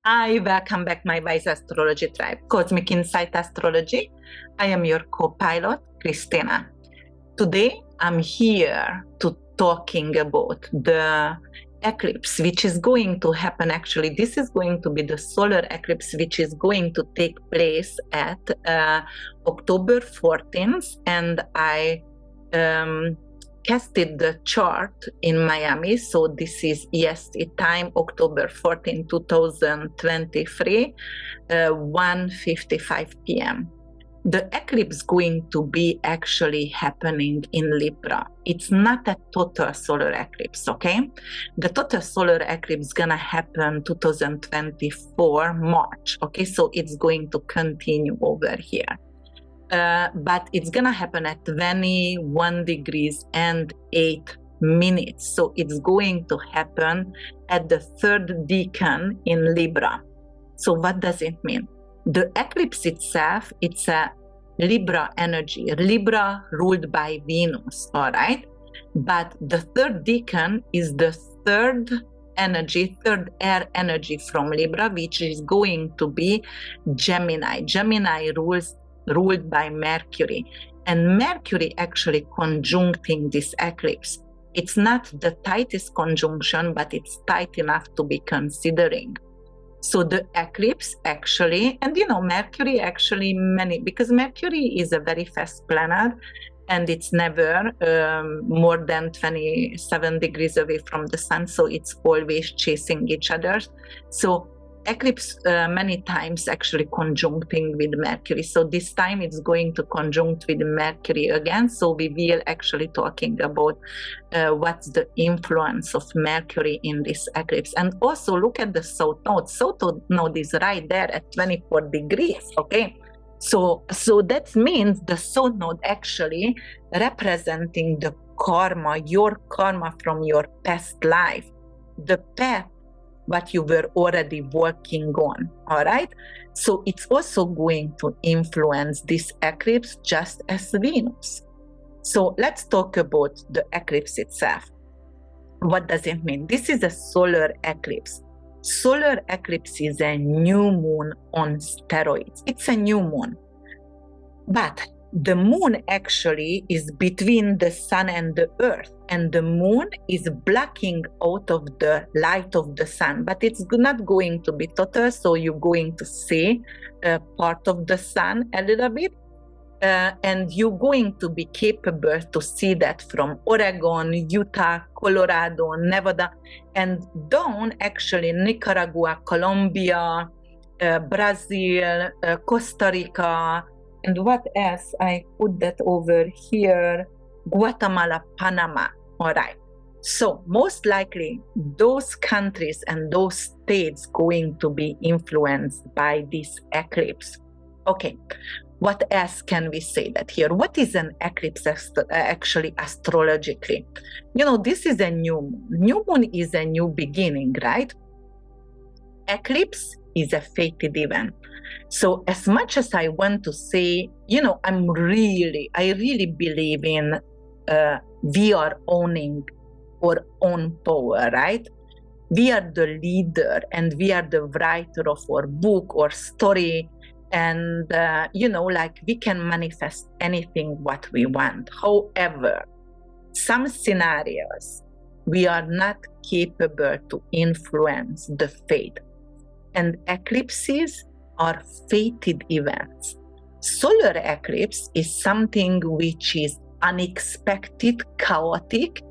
Hi, welcome back my wise astrology tribe, Cosmic Insight Astrology. I am your co-pilot, Krisztina. Today, I'm here to talking about the eclipse, which is going to happen. Actually, this is going to be the solar eclipse, which is going to take place at October 14th. And I casted the chart in Miami. So this is EST time, October 14, 2023, 1:55 p.m. The eclipse going to be actually happening in Libra. It's not a total solar eclipse, okay? The total solar eclipse gonna happen 2024 March, okay? So it's going to continue over here. But it's gonna happen at 21 degrees and 8 minutes. So it's going to happen at the third decan in Libra. So what does it mean? The eclipse itself, it's a Libra energy, Libra ruled by Venus, all right? But the third decan is the third energy, third air energy from Libra, which is going to be Gemini. Gemini ruled by Mercury. And Mercury actually conjuncting this eclipse. It's not the tightest conjunction, but it's tight enough to be considering. So the eclipse actually, and you know, Mercury actually because Mercury is a very fast planet and it's never more than 27 degrees away from the sun. So it's always chasing each other. So eclipse many times actually conjuncting with Mercury. So this time it's going to conjunct with Mercury again. So we will actually talking about what's the influence of Mercury in this eclipse. And also look at the south node. South node is right there at 24 degrees, okay? So that means the south node actually representing the karma, your karma from your past life, the path what you were already working on, all right? So it's also going to influence this eclipse just as Venus. So let's talk about the eclipse itself. What does it mean? This is a solar eclipse. Solar eclipse is a new moon on steroids. It's a new moon. But the moon actually is between the sun and the earth, and the moon is blocking out of the light of the sun, but it's not going to be total, so you're going to see part of the sun a little bit, and you're going to be capable to see that from Oregon, Utah, Colorado, Nevada, and down actually Nicaragua, Colombia, Brazil, Costa Rica, and what else? I put that over here, Guatemala, Panama, all right. So most likely those countries and those states going to be influenced by this eclipse. Okay, what else can we say that here? What is an eclipse actually astrologically? You know, this is a new moon. New moon is a new beginning, right? Eclipse is a fated event. So as much as I want to say, you know, I really believe in we are owning our own power, right? We are the leader and we are the writer of our book or story. And, you know, like we can manifest anything what we want. However, some scenarios, we are not capable to influence the fate. And eclipses are fated events. Solar eclipse is something which is unexpected, chaotic,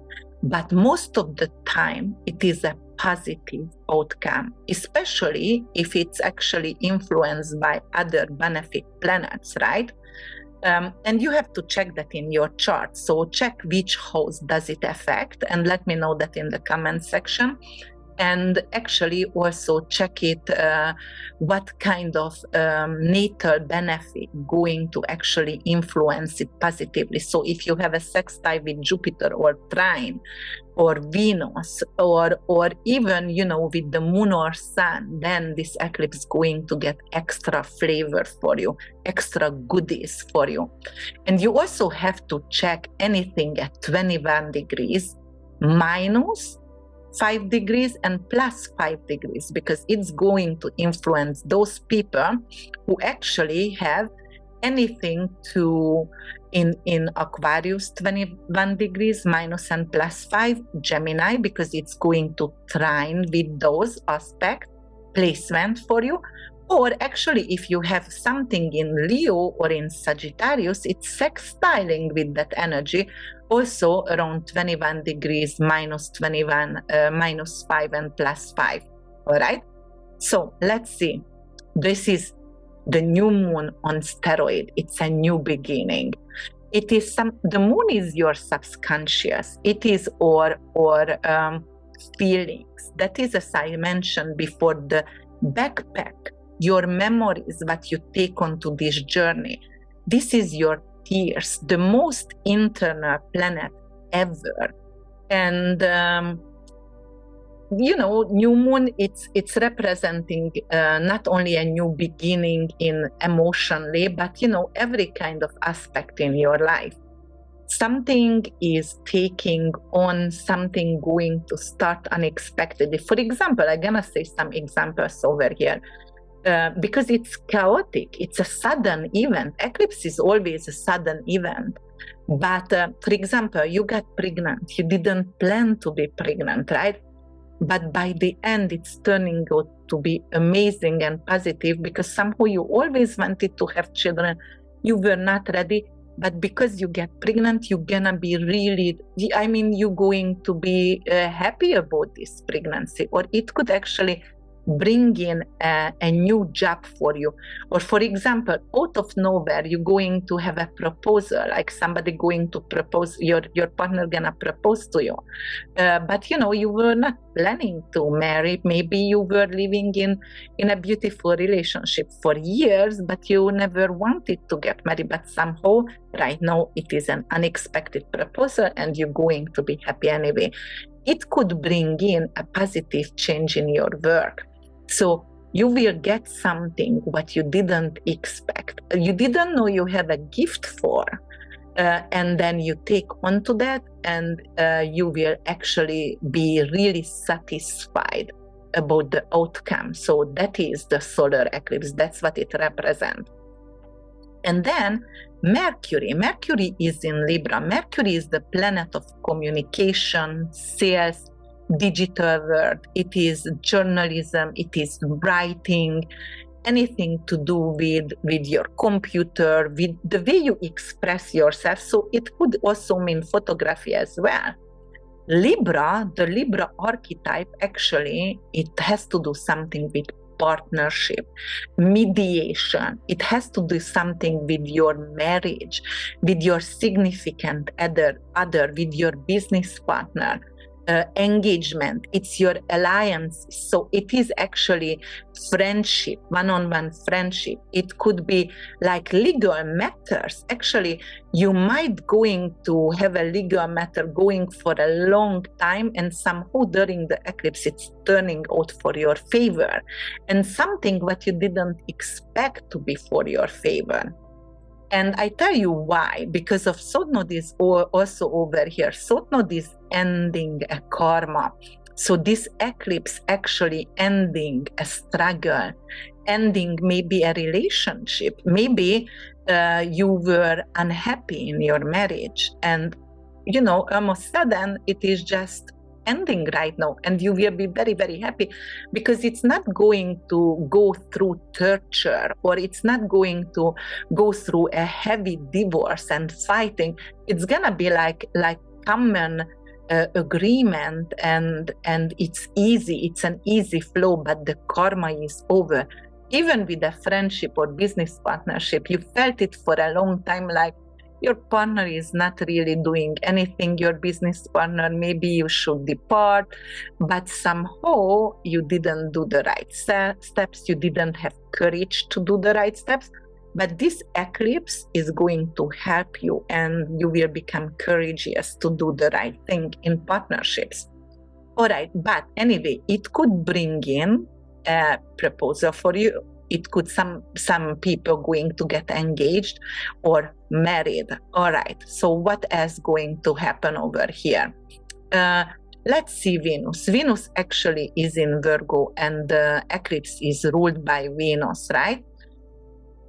but most of the time it is a positive outcome, especially if it's actually influenced by other benefic planets, right? And you have to check that in your chart. So check which house does it affect and let me know that in the comment section. And actually also check it, what kind of natal benefit going to actually influence it positively. So if you have a sextile with Jupiter or trine or Venus or even, you know, with the moon or sun, then this eclipse is going to get extra flavor for you, extra goodies for you. And you also have to check anything at 21 degrees minus 5 degrees and plus 5 degrees, because it's going to influence those people who actually have anything to in Aquarius 21 degrees minus and plus 5, Gemini, because it's going to trine with those aspect placement for you. Or actually, if you have something in Leo or in Sagittarius, it's sextiling with that energy, also around 21 degrees minus 21, minus 5 and plus 5. All right. So let's see. This is the new moon on steroid. It's a new beginning. It is the moon is your subconscious. It is or feelings. That is, as I mentioned before, the backpack, your memories, what you take onto this journey. This is your tears, the most internal planet ever. And new moon, it's representing not only a new beginning in emotionally, but every kind of aspect in your life. Something is taking on, something going to start unexpectedly. For example, I'm gonna say some examples over here. Because it's chaotic, it's a sudden event. Eclipse is always a sudden event. But for example, you got pregnant. You didn't plan to be pregnant, right? But by the end, it's turning out to be amazing and positive, because somehow you always wanted to have children. You were not ready, but because you get pregnant, you're gonna be really, you're going to be happy about this pregnancy, or it could actually bring in a new job for you. Or for example, out of nowhere, you're going to have a proposal, like somebody going to propose, your partner gonna propose to you. But you were not planning to marry. Maybe you were living in a beautiful relationship for years, but you never wanted to get married. But somehow, right now, it is an unexpected proposal and you're going to be happy anyway. It could bring in a positive change in your work. So you will get something what you didn't expect. You didn't know you have a gift for, and then you take onto that, and you will actually be really satisfied about the outcome. So that is the solar eclipse. That's what it represents. And then Mercury is in Libra. Mercury is the planet of communication, sales, digital world. It is journalism, it is writing, anything to do with your computer, with the way you express yourself. So it could also mean photography as well. Libra, the Libra archetype, actually, it has to do something with partnership, mediation. It has to do something with your marriage, with your significant other, with your business partner. Engagement, it's your alliance. So it is actually friendship, one-on-one friendship. It could be like legal matters. Actually, you might going to have a legal matter going for a long time, and somehow during the eclipse it's turning out for your favor, and something what you didn't expect to be for your favor. And I tell you why, because of South Node is also over here. South Node is ending a karma. So this eclipse actually ending a struggle, ending maybe a relationship. Maybe you were unhappy in your marriage, and almost sudden it is just ending right now, and you will be very, very happy, because it's not going to go through torture, or it's not going to go through a heavy divorce and fighting. It's gonna be like common agreement, and it's easy. It's an easy flow, but the karma is over. Even with a friendship or business partnership, you felt it for a long time, like your partner is not really doing anything, your business partner, maybe you should depart, but somehow you didn't do the right steps, you didn't have courage to do the right steps. But this eclipse is going to help you, and you will become courageous to do the right thing in partnerships. All right, but anyway, it could bring in a proposal for you. It could some people going to get engaged or married. All right, so what else going to happen over here? let's see Venus. Venus actually is in Virgo, and the eclipse is ruled by Venus, right?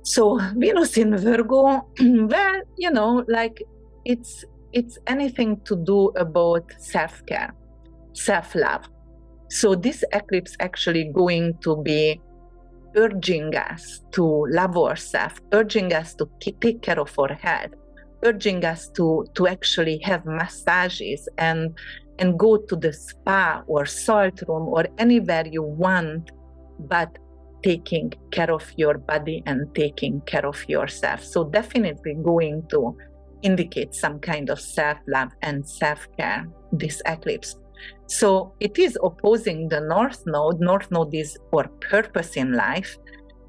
So Venus in Virgo, well, you know, like it's anything to do about self-care, self-love. So this eclipse actually going to be urging us to love ourselves, urging us to take care of our health, urging us to actually have massages and go to the spa or salt room or anywhere you want, but taking care of your body and taking care of yourself. So definitely going to indicate some kind of self-love and self-care, this eclipse. So it is opposing the North Node. North Node is our purpose in life.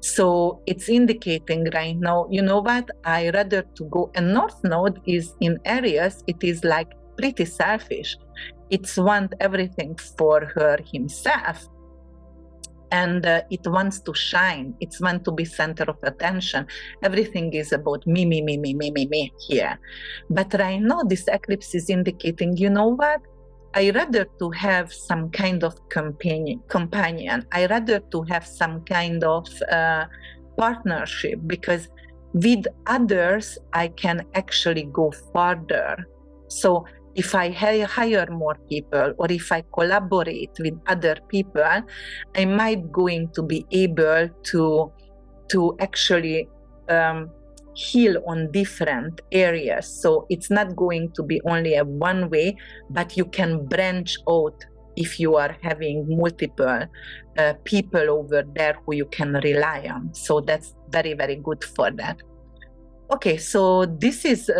So it's indicating right now, you know what, I rather to go, and North Node is in Aries, it is like pretty selfish. It's want everything for her himself. And it wants to shine. It's want to be center of attention. Everything is about me here. But right now, this eclipse is indicating, you know what? I rather to have some kind of companion. I rather to have some kind of partnership, because with others, I can actually go further. So if I hire more people, or if I collaborate with other people, I might going to be able to actually heal on different areas. So it's not going to be only a one way, but you can branch out if you are having multiple people over there who you can rely on. So that's very, very good for that. Okay, so this is,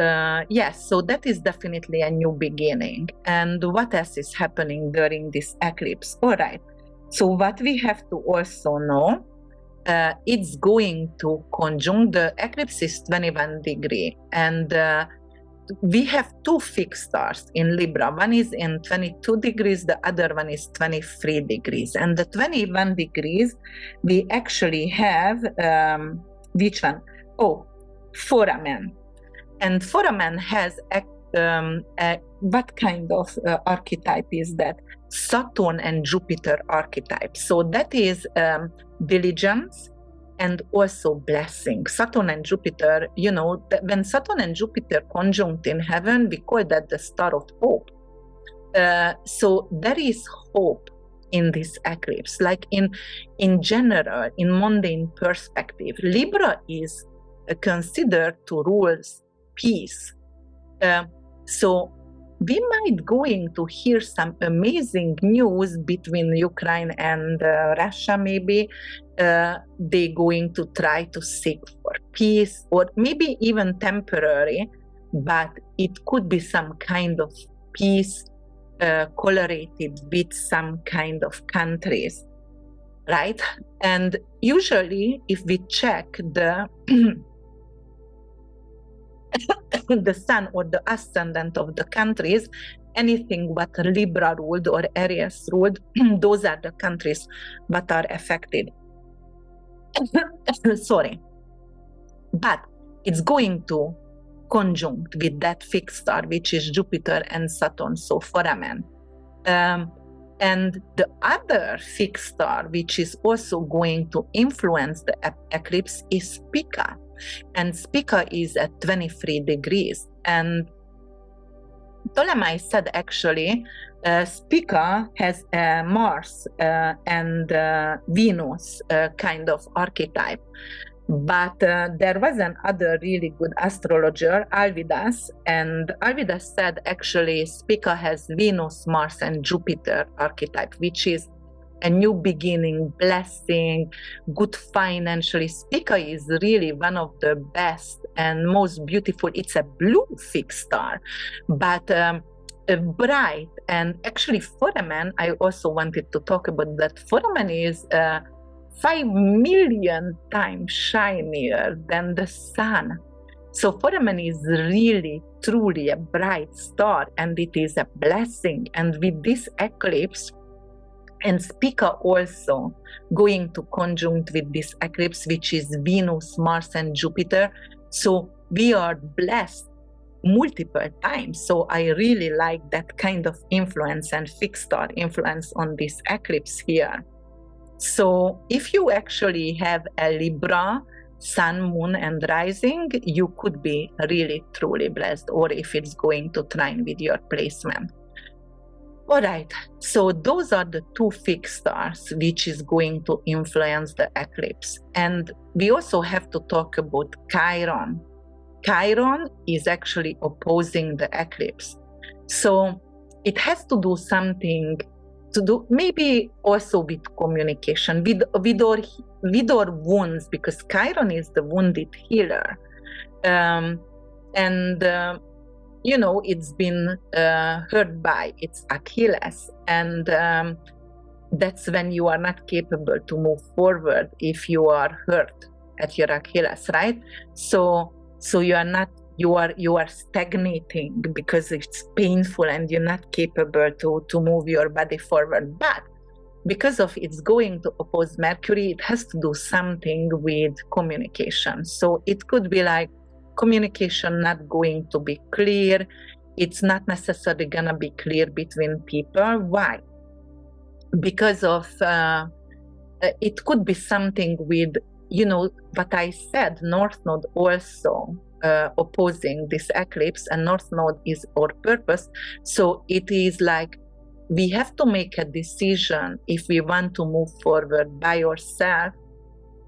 yes, so that is definitely a new beginning. And what else is happening during this eclipse? All right, so what we have to also know, it's going to conjunct, the eclipse is 21 degree, and we have two fixed stars in Libra. One is in 22 degrees, the other one is 23 degrees. And the 21 degrees, we actually have, which one? Oh, Foramen. And Foramen has what kind of archetype is that? Saturn and Jupiter archetype. So that is diligence and also blessing. Saturn and Jupiter, you know, when Saturn and Jupiter conjunct in heaven, we call that the star of hope. So there is hope in this eclipse. Like in general, in mundane perspective, Libra is considered to rule peace. So we might going to hear some amazing news between Ukraine and Russia. Maybe they going to try to seek for peace, or maybe even temporary, but it could be some kind of peace correlated with some kind of countries, right? And usually if we check the the sun or the ascendant of the countries, anything what Libra ruled or Aries ruled, those are the countries that are affected. Sorry. But it's going to conjunct with that fixed star, which is Jupiter and Saturn, so Foramen. And the other fixed star, which is also going to influence the eclipse, is Spica. And Spica is at 23 degrees. And Ptolemy said actually, Spica has Mars and Venus kind of archetype. But there was another really good astrologer, Alvidas, and Alvidas said actually Spica has Venus, Mars, and Jupiter archetype, which is a new beginning, blessing, good financially. Spica is really one of the best and most beautiful. It's a blue fixed star, but bright. And actually Foramen, I also wanted to talk about that. Foramen is 5 million times shinier than the sun. So Foramen is really, truly a bright star, and it is a blessing. And with this eclipse, and Spica also going to conjunct with this eclipse, which is Venus, Mars, and Jupiter. So we are blessed multiple times. So I really like that kind of influence and fixed star influence on this eclipse here. So if you actually have a Libra sun, moon, and rising, you could be really truly blessed, or if it's going to trine with your placement. All right, so those are the two fixed stars which is going to influence the eclipse. And we also have to talk about Chiron. Chiron is actually opposing the eclipse. So it has to do something to do maybe also with communication, with our wounds, because Chiron is the wounded healer. You know, it's been hurt by its Achilles, and that's when you are not capable to move forward if you are hurt at your Achilles, right? So you are not, you are stagnating because it's painful and you're not capable to move your body forward. But because of it's going to oppose Mercury, it has to do something with communication. So it could be like communication not going to be clear. It's not necessarily gonna be clear between people. Why? Because of it could be something with, you know, what I said, North Node also opposing this eclipse, and North Node is our purpose. So it is like we have to make a decision if we want to move forward by ourselves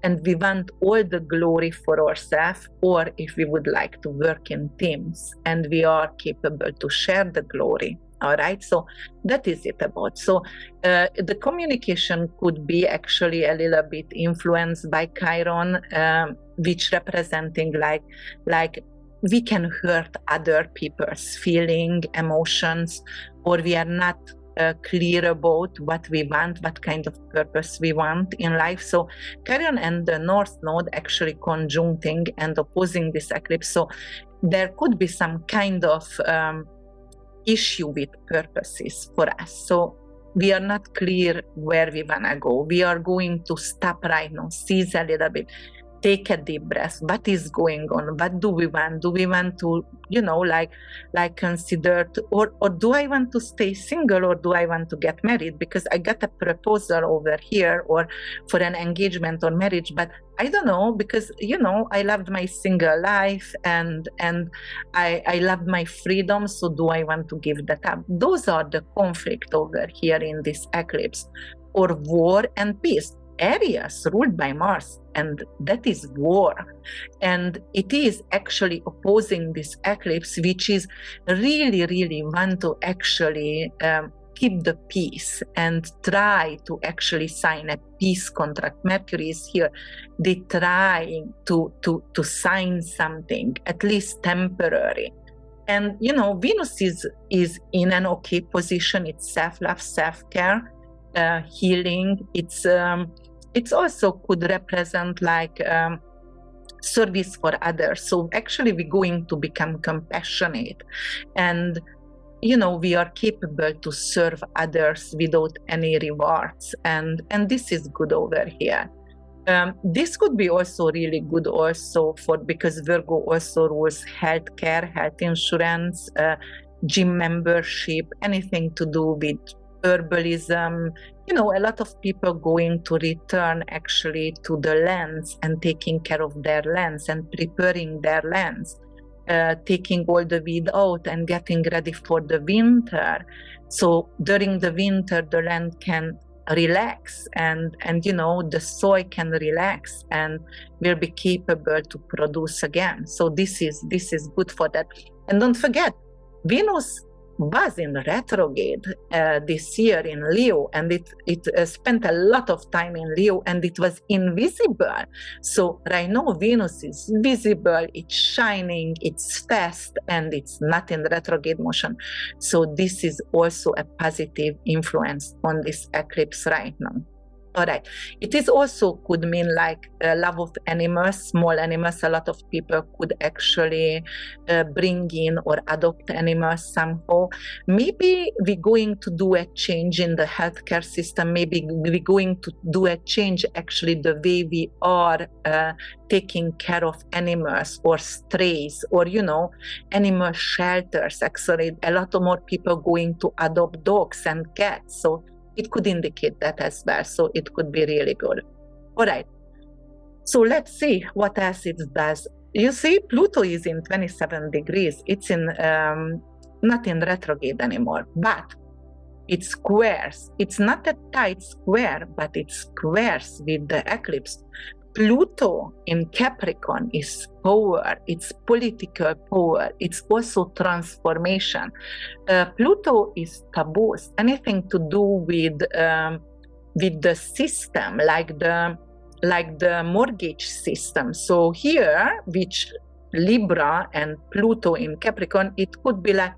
and we want all the glory for ourselves, or if we would like to work in teams and we are capable to share the glory. All right, so that is it about. So the communication could be actually a little bit influenced by Chiron, which representing like we can hurt other people's feeling, emotions, or we are not clear about what we want, what kind of purpose we want in life. So Chiron and the North Node actually conjuncting and opposing this eclipse. So there could be some kind of issue with purposes for us. So we are not clear where we want to go. We are going to stop right now, seize a little bit, take a deep breath. What is going on? What do we want? Do we want to, you know, like consider, or do I want to stay single, or do I want to get married? Because I got a proposal over here, or for an engagement or marriage, but I don't know, because, you know, I loved my single life and I loved my freedom. So do I want to give that up? Those are the conflict over here in this eclipse, or war and peace. Areas ruled by Mars, and that is war, and it is actually opposing this eclipse, which is really want to actually keep the peace and try to actually sign a peace contract. Mercury is here. They try to sign something, at least temporary. And you know, Venus is in an okay position. It's self-love, self-care, healing. It's also could represent like service for others. So actually we're going to become compassionate, and you know, we are capable to serve others without any rewards, and this is good over here. This could be also really good also for, because Virgo also rules healthcare, health insurance, gym membership, anything to do with herbalism. You know, a lot of people going to return actually to the lands and taking care of their lands and preparing their lands, taking all the weed out and getting ready for the winter. So during the winter, the land can relax, and you know, the soil can relax and will be capable to produce again. So this is good for that. And don't forget, Venus was in retrograde this year in Leo, and it spent a lot of time in Leo, and it was invisible. So right now Venus is visible, it's shining, it's fast, and it's not in retrograde motion. So this is also a positive influence on this eclipse right now. All right. It is also could mean like love of animals, small animals. A lot of people could actually bring in or adopt animals somehow. Maybe we're going to do a change in the healthcare system. Maybe we're going to do a change actually the way we are taking care of animals or strays or, you know, animal shelters. Actually, a lot more people going to adopt dogs and cats. So it could indicate that as well. So it could be really good. All right. So let's see what else it does. You see, Pluto is in 27 degrees. It's in not in retrograde anymore, but it squares. It's not a tight square, but it squares with the eclipse. Pluto in Capricorn is power, it's political power, it's also transformation. Pluto is taboos, anything to do with the system, like the mortgage system. So here, which Libra and Pluto in Capricorn, it could be like,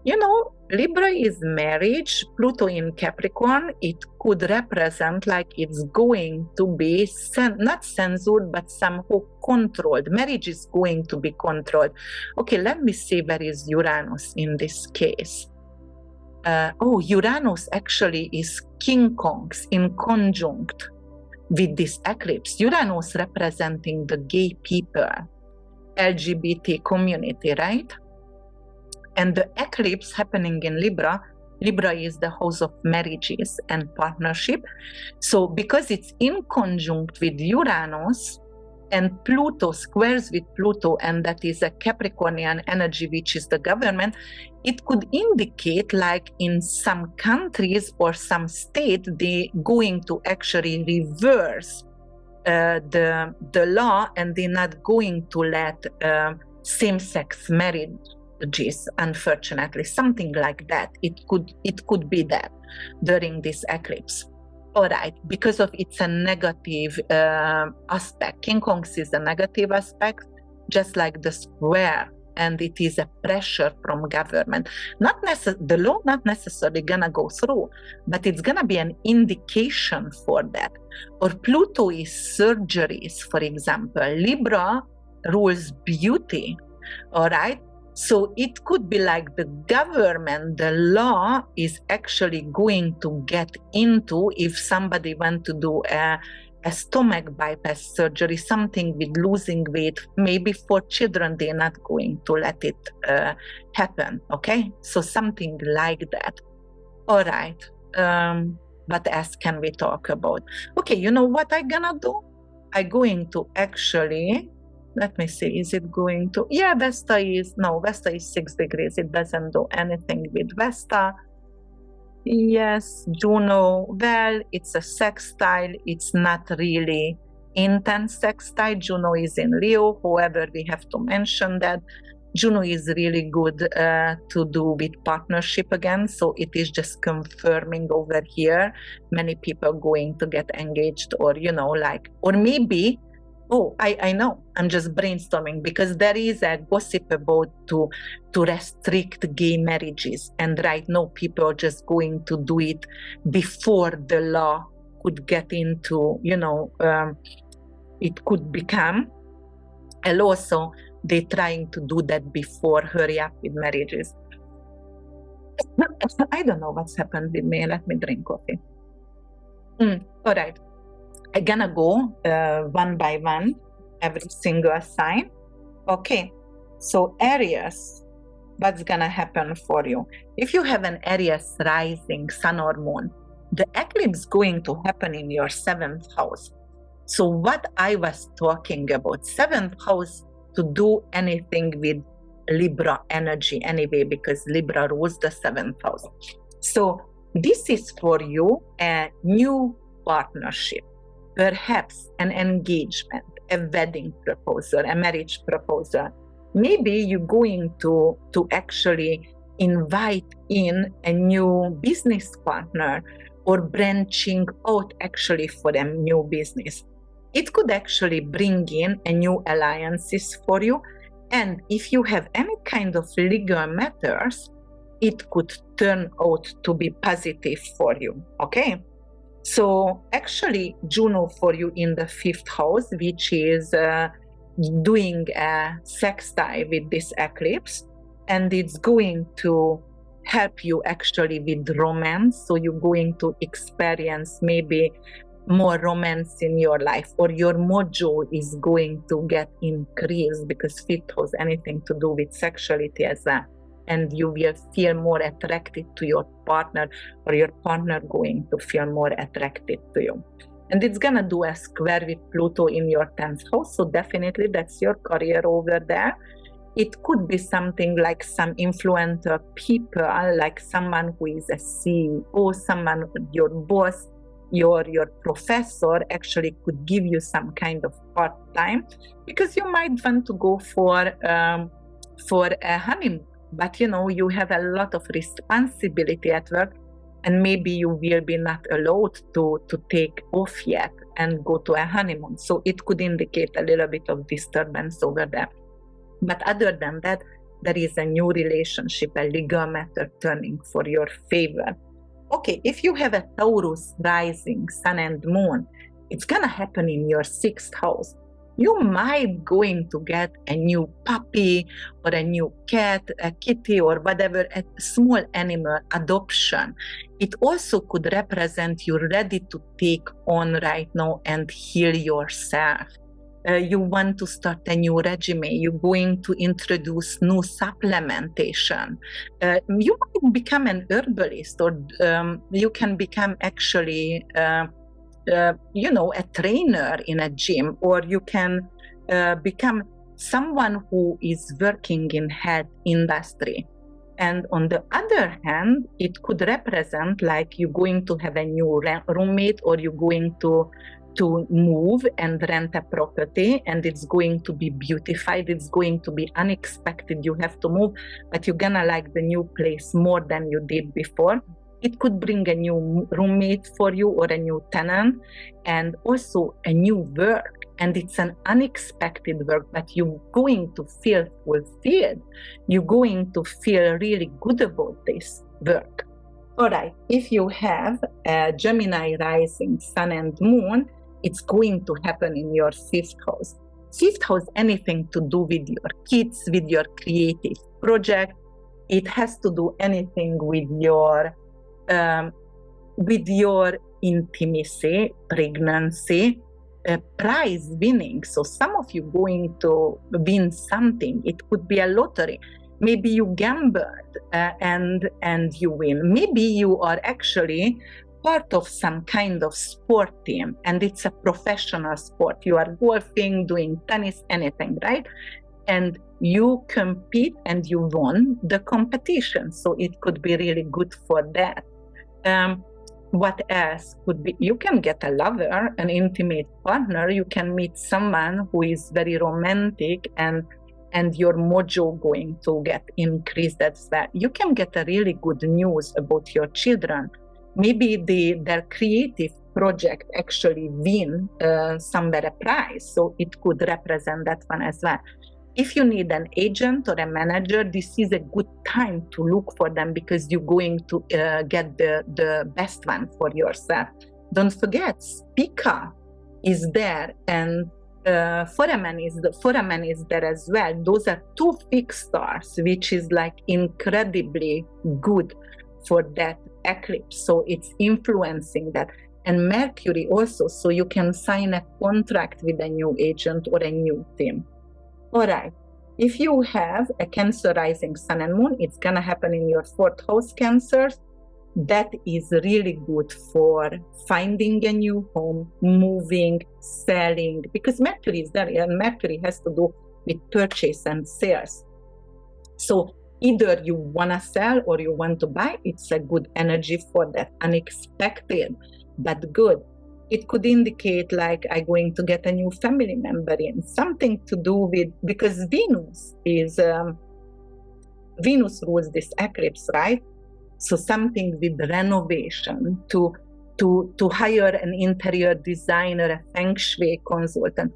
you know, Libra is marriage, Pluto in Capricorn, it could represent like it's going to be not censored, but somehow controlled. Marriage is going to be controlled. Okay, let me see where is Uranus in this case. Uranus actually is King Kongs in conjunct with this eclipse. Uranus representing the gay people, LGBT community, right? And the eclipse happening in Libra, Libra is the house of marriages and partnership. So because it's in conjunct with Uranus and Pluto squares with Pluto, and that is a Capricornian energy, which is the government, it could indicate like in some countries or some state, they going to actually reverse the law, and they're not going to let same-sex marriage, unfortunately, something like that. It could be that during this eclipse. All right, because of it's a negative aspect. King Kongs is a negative aspect, just like the square, and it is a pressure from government. The law not necessarily gonna go through, but it's gonna be an indication for that. Or Pluto is surgeries, for example. Libra rules beauty. All right. So it could be like the government, the law is actually going to get into if somebody wants to do a stomach bypass surgery, something with losing weight, maybe for children, they're not going to let it happen, okay? So something like that. All right, what else can we talk about? Okay, you know what I'm gonna do? I'm going to actually, let me see, is it going to, yeah, Vesta is 6 degrees. It doesn't do anything with Vesta. Yes, Juno, well, it's a sextile. It's not really intense sextile. Juno is in Leo. However, we have to mention that Juno is really good to do with partnership again. So it is just confirming over here. Many people going to get engaged, or, you know, like, or maybe, I know, I'm just brainstorming, because there is a gossip about to restrict gay marriages, and right now people are just going to do it before the law could get into, you know, it could become a law. So they're trying to do that before, hurry up with marriages. I don't know what's happened with me. Let me drink coffee. All right. I'm gonna go one by one, every single sign. Okay, so Aries, what's gonna happen for you? If you have an Aries rising, sun or moon, the eclipse is going to happen in your 7th house. So what I was talking about, 7th house, to do anything with Libra energy anyway, because Libra rules the 7th house. So this is for you a new partnership. Perhaps an engagement, a wedding proposal, a marriage proposal. Maybe you're going to actually invite in a new business partner, or branching out actually for a new business. It could actually bring in a new alliances for you. And if you have any kind of legal matters, it could turn out to be positive for you, okay? So actually Juno for you in the 5th house, which is doing a sextile with this eclipse, and it's going to help you actually with romance. So you're going to experience maybe more romance in your life, or your mojo is going to get increased, because 5th house anything to do with sexuality as well, and you will feel more attracted to your partner, or your partner going to feel more attracted to you. And it's gonna do a square with Pluto in your 10th house, so definitely that's your career over there. It could be something like some influential people, like someone who is a CEO, someone, your boss, your professor actually could give you some kind of part-time, because you might want to go for a honeymoon, but you know, you have a lot of responsibility at work, and maybe you will be not allowed to take off yet and go to a honeymoon. So it could indicate a little bit of disturbance over there. But other than that, there is a new relationship, a legal matter turning for your favor. Okay, if you have a Taurus rising, sun and moon, it's gonna happen in your 6th house. You might going to get a new puppy or a new cat, a kitty or whatever, a small animal adoption. It also could represent you're ready to take on right now and heal yourself. You want to start a new regime, you're going to introduce new supplementation. You might become an herbalist, or you can become actually, a trainer in a gym, or you can become someone who is working in health industry. And on the other hand, it could represent like you're going to have a new roommate, or you're going to move and rent a property, and it's going to be beautified, it's going to be unexpected, you have to move, but you're gonna like the new place more than you did before. It could bring a new roommate for you, or a new tenant, and also a new work, and it's an unexpected work, but you're going to feel fulfilled, you're going to feel really good about this work. All right, if you have a Gemini rising, sun and moon, it's going to happen in your 5th house. 5th house, anything to do with your kids, with your creative project. It has to do anything with your intimacy, pregnancy, prize winning. So some of you going to win something. It could be a lottery. Maybe you gambled and you win. Maybe you are actually part of some kind of sport team, and it's a professional sport. You are golfing, doing tennis, anything, right? And you compete and you won the competition. So it could be really good for that. What else could be? You can get a lover, an intimate partner. You can meet someone who is very romantic, and your mojo going to get increased as well. You can get a really good news about your children. Maybe their creative project actually win somewhere a prize, so it could represent that one as well. If you need an agent or a manager, this is a good time to look for them, because you're going to get the best one for yourself. Don't forget, Spica is there, and Foramen is there as well. Those are 2 fixed stars, which is like incredibly good for that eclipse. So it's influencing that. And Mercury also, so you can sign a contract with a new agent or a new team. All right, if you have a Cancer rising, sun and moon, it's gonna happen in your 4th house, Cancers. That is really good for finding a new home, moving, selling, because Mercury is there, and Mercury has to do with purchase and sales. So either you wanna sell or you want to buy. It's a good energy for that, unexpected, but good. It could indicate like I'm going to get a new family member in, something to do with, because Venus rules this eclipse, right? So something with renovation, to hire an interior designer, a feng shui consultant,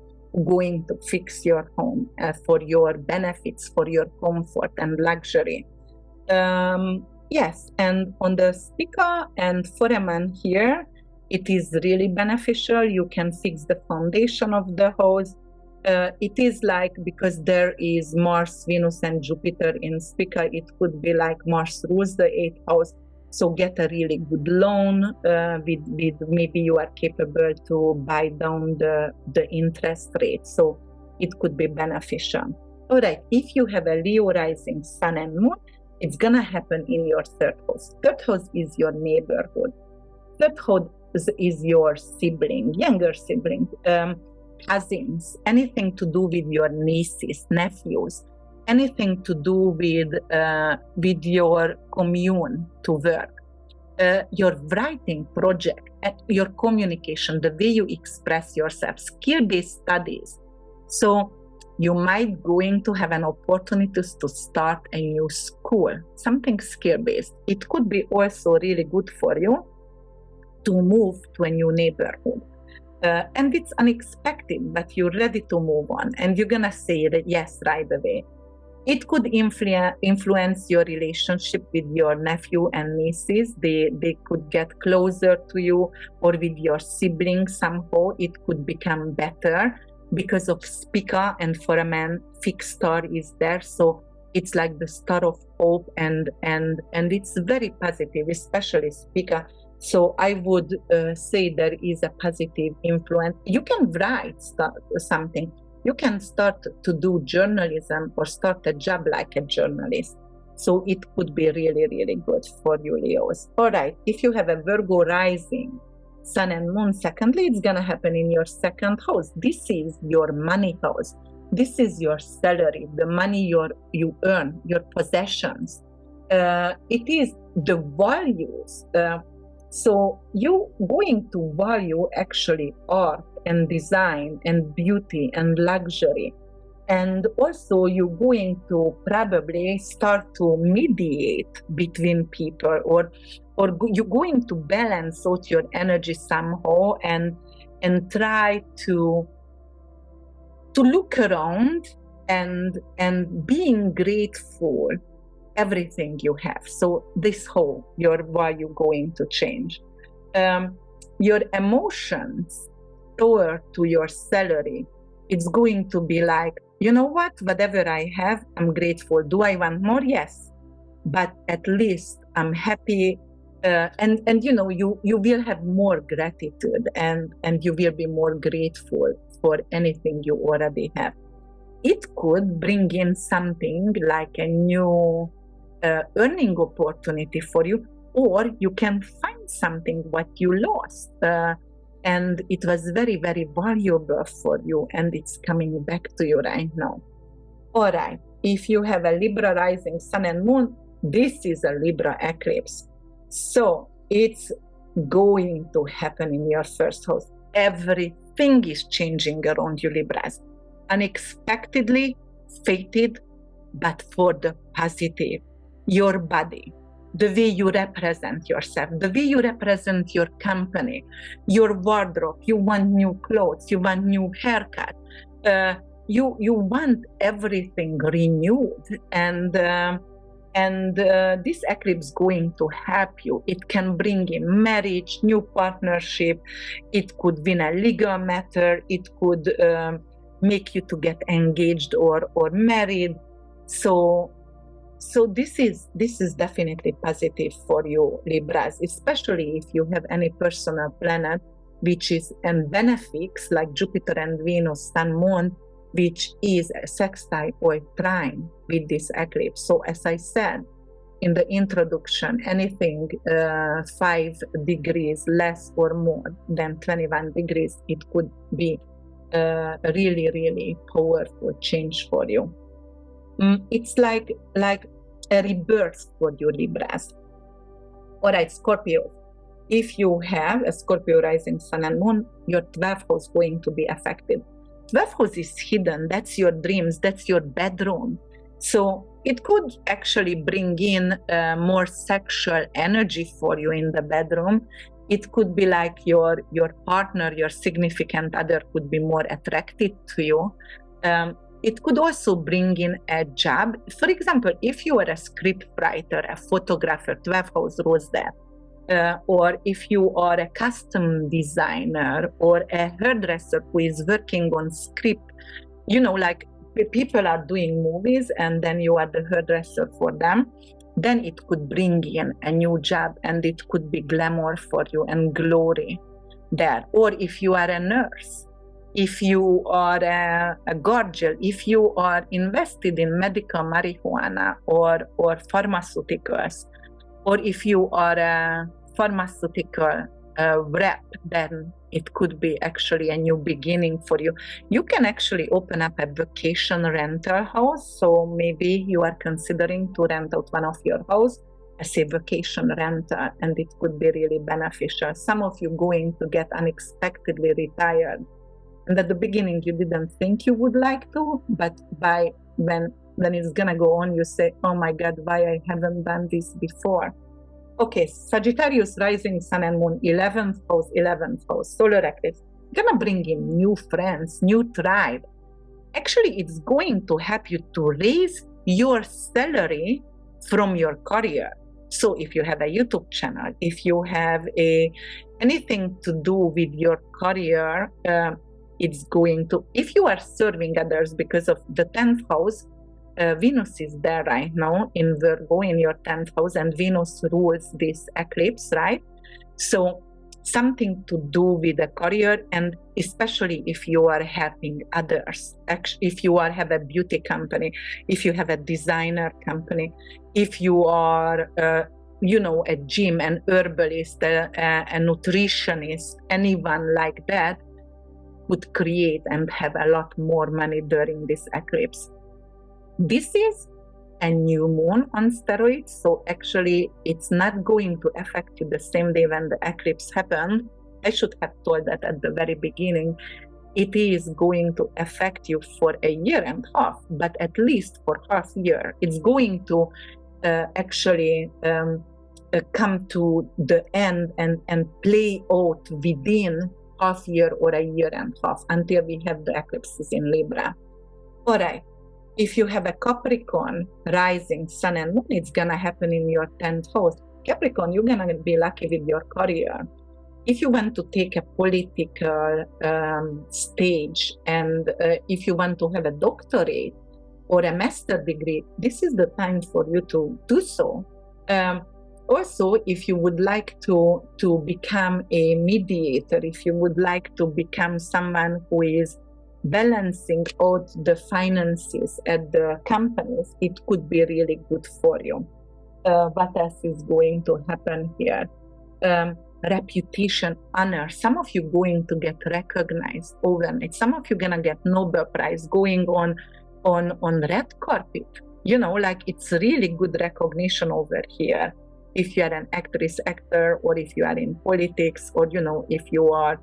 going to fix your home for your benefits, for your comfort and luxury. Yes, and on the Spica and Foramen here, it is really beneficial. You can fix the foundation of the house. It is like, because there is Mars, Venus, and Jupiter in Spica, it could be like Mars rules the 8th house. So get a really good loan with maybe you are capable to buy down the interest rate. So it could be beneficial. All right, if you have a Leo rising sun and moon, it's going to happen in your 3rd house. 3rd house is your neighborhood. 3rd house is your sibling, younger sibling, cousins, anything to do with your nieces, nephews, anything to do with your commune to work, your writing project, your communication, the way you express yourself, skill-based studies. So you might going to have an opportunity to start a new school, something skill-based. It could be also really good for you to move to a new neighborhood. And it's unexpected, but you're ready to move on, and you're gonna say that yes right away. It could influence your relationship with your nephew and nieces. They could get closer to you, or with your siblings somehow. It could become better because of Spica, and for a man, fixed star is there. So it's like the star of hope, and it's very positive, especially Spica. So I would say there is a positive influence. You can write something. You can start to do journalism or start a job like a journalist. So it could be really, really good for you, Leos. All right, if you have a Virgo rising, sun and moon, secondly, it's going to happen in your 2nd house. This is your money house. This is your salary, the money you earn, your possessions. It is the values. So you going to value actually art and design and beauty and luxury. And also you're going to probably start to mediate between people, or you're going to balance out your energy somehow and try to look around and being grateful everything you have. So this whole, your value going to change. Your emotions toward to your salary, it's going to be like, you know what, whatever I have, I'm grateful. Do I want more? Yes. But at least I'm happy. And you know, you will have more gratitude, and you will be more grateful for anything you already have. It could bring in something like a new earning opportunity for you, or you can find something what you lost and it was very, very valuable for you, and it's coming back to you right now. All right, if you have a Libra rising sun and moon, this is a Libra eclipse, so it's going to happen in your 1st house. Everything is changing around you, Libras, unexpectedly, fated, but for the positive. Your body, the way you represent yourself, the way you represent your company, your wardrobe. You want new clothes, you want new haircut, you want everything renewed, and this eclipse going to help you. It can bring in marriage, new partnership. It could win a legal matter. It could make you to get engaged or married. So this is definitely positive for you, Libras, especially if you have any personal planet which is in benefics, like Jupiter and Venus, Sun, Moon, which is a sextile or trine with this eclipse. So as I said in the introduction, anything 5 degrees less or more than 21 degrees, it could be a really, really powerful change for you. It's like a rebirth for you, Libras. All right, Scorpio. If you have a Scorpio rising sun and moon, your 12th house going to be affected. 12th house is hidden. That's your dreams. That's your bedroom. So it could actually bring in more sexual energy for you in the bedroom. It could be like your partner, your significant other could be more attracted to you. It could also bring in a job. For example, if you are a script writer, a photographer, 12th house rules that. or if you are a custom designer or a hairdresser who is working on script, like people are doing movies and then you are the hairdresser for them, then it could bring in a new job and it could be glamour for you and glory there. Or if you are a nurse, if you are a guardian, if you are invested in medical marijuana or pharmaceuticals, or if you are a pharmaceutical rep, then it could be actually a new beginning for you. You can actually open up a vacation rental house. So maybe you are considering to rent out one of your house as a vacation rental, and it could be really beneficial. Some of you going to get unexpectedly retired. And at the beginning, you didn't think you would like to, but when it's gonna go on, you say, oh my God, why I haven't done this before? Okay, Sagittarius rising, sun and moon, 11th house, solar eclipse, gonna bring in new friends, new tribe. Actually, it's going to help you to raise your salary from your career. So if you have a YouTube channel, if you have anything to do with your career, it's going to, if you are serving others, because of the 10th house, Venus is there right now in Virgo in your 10th house, and Venus rules this eclipse, right? So something to do with a career, and especially if you are helping others, if you have a beauty company, if you have a designer company, if you are a gym, an herbalist, a nutritionist, anyone like that would create and have a lot more money during this eclipse. This is a new moon on steroids, so actually it's not going to affect you the same day when the eclipse happened. I should have told that at the very beginning. It is going to affect you for a year and a half, but at least for half year. It's going to actually come to the end and play out within half year or a year and a half until we have the eclipses in Libra. All right. If you have a Capricorn rising, sun and moon, it's going to happen in your 10th house. Capricorn, you're going to be lucky with your career. If you want to take a political stage, and if you want to have a doctorate or a master degree, this is the time for you to do so. Also, if you would like to become a mediator, if you would like to become someone who is balancing out the finances at the companies, it could be really good for you. What else is going to happen here? Reputation, honor. Some of you going to get recognized overnight. Some of you gonna get Nobel Prize going on red carpet. Like it's really good recognition over here. If you are an actress, actor, or if you are in politics, or if you are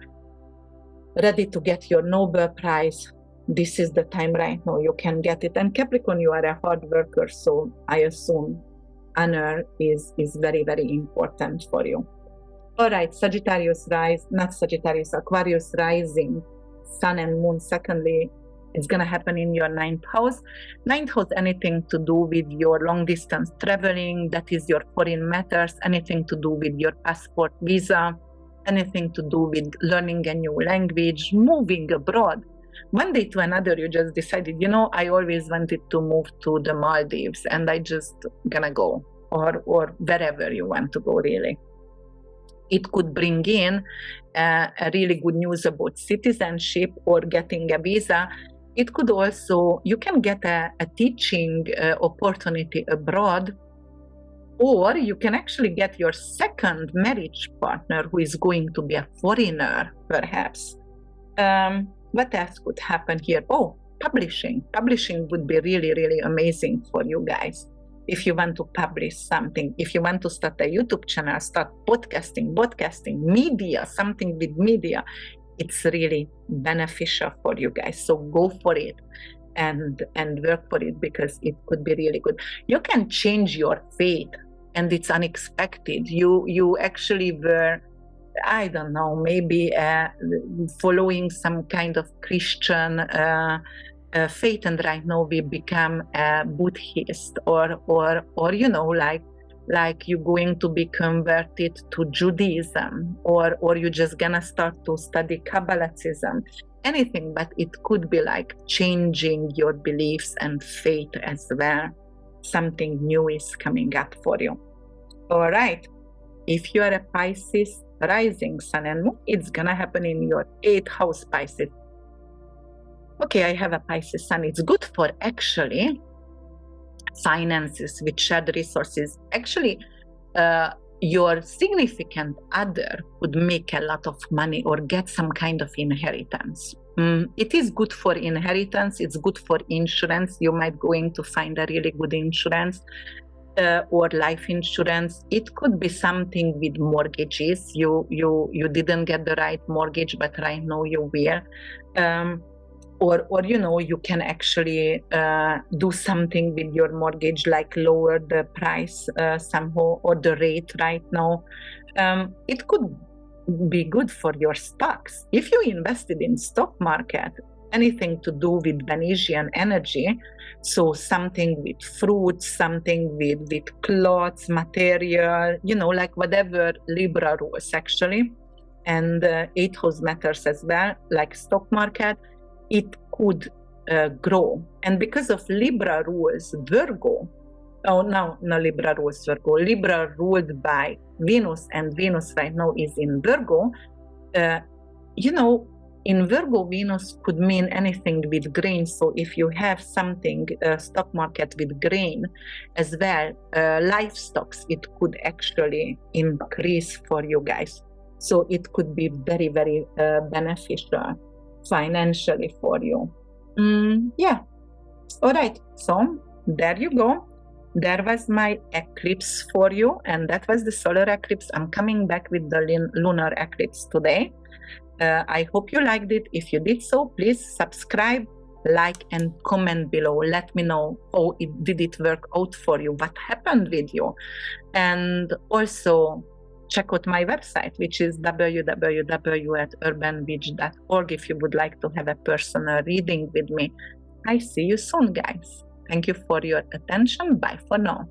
ready to get your Nobel Prize, this is the time right now you can get it. And Capricorn, you are a hard worker, so I assume honor is very, very important for you. All right, Aquarius rising, sun and moon, secondly, it's going to happen in your 9th house. 9th house, anything to do with your long distance traveling, that is your foreign matters, anything to do with your passport, visa, anything to do with learning a new language, moving abroad. One day to another, you just decided, I always wanted to move to the Maldives and I just gonna go, or wherever you want to go, really. It could bring in a really good news about citizenship or getting a visa. It could also, you can get a teaching opportunity abroad, or you can actually get your second marriage partner who is going to be a foreigner, perhaps. What else could happen here? Oh, publishing. Publishing would be really, really amazing for you guys. If you want to publish something, if you want to start a YouTube channel, start podcasting, media, something with media, it's really beneficial for you guys. So go for it and work for it, because it could be really good. You can change your fate, and it's unexpected. You actually were, I don't know, maybe following some kind of Christian faith, and right now we become a Buddhist, or like like you're going to be converted to Judaism, or you're just gonna start to study Kabbalism, anything, but it could be like changing your beliefs and faith as well. Something new is coming up for you. All right. If you are a Pisces rising sun and moon, it's gonna happen in your 8th house, Pisces. Okay, I have a Pisces sun. It's good for actually finances with shared resources. Actually, your significant other could make a lot of money or get some kind of inheritance. It is good for inheritance. It's good for insurance. You might going to find a really good insurance or life insurance. It could be something with mortgages. You didn't get the right mortgage, but right now you will. Or you know, you can actually do something with your mortgage, like lower the price somehow, or the rate right now. It could be good for your stocks. If you invested in stock market, anything to do with Venusian energy, so something with fruits, something with clothes, material, you know, like whatever Libra rules actually, and 8th house matters as well, like stock market, it could grow. And because of Libra rules Virgo, Libra rules Virgo, Libra ruled by Venus, and Venus right now is in Virgo, you know, in Virgo, Venus could mean anything with grain. So if you have something, stock market with grain as well, livestock, it could actually increase for you guys. So it could be very, very beneficial financially for you. Yeah. All right. So there you go. There was my eclipse for you, and that was the solar eclipse. I'm coming back with the lunar eclipse today. I hope you liked it. If you did so, please subscribe, like, and comment below. Let me know how did it work out for you, what happened with you. And also check out my website, which is www.urbanwitch.org if you would like to have a personal reading with me. I see you soon, guys. Thank you for your attention. Bye for now.